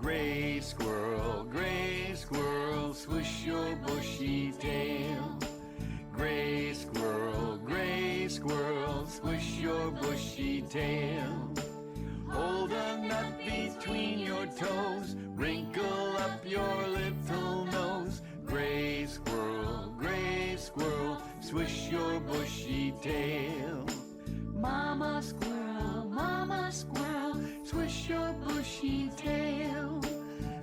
Gray squirrel, swish your bushy tail. Gray squirrel, swish your bushy tail. Hold a nut between your toes, wrinkle up your little nose. Gray squirrel, swish your bushy tail. Mama squirrel, swish your bushy tail.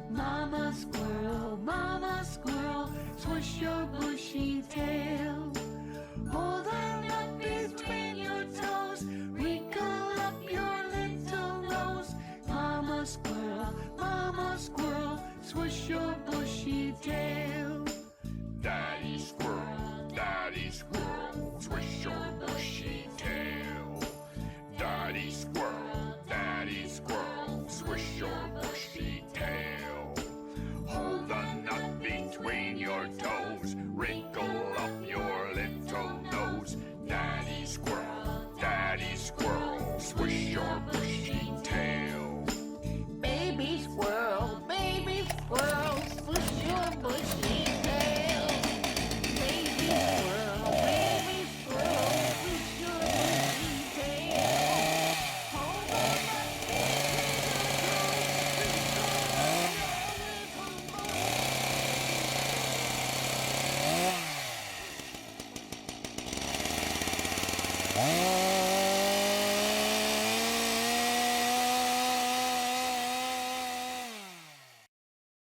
Mama squirrel, swish your bushy tail. Hold a nut between your toes, wrinkle up your little nose. Mama squirrel, swish your bushy tail. Daddy squirrel, swish your bushy tail. Daddy squirrel, swish your bushy tail. Hold a nut between your toes, wrinkle up your little nose. Daddy squirrel, swish your bushy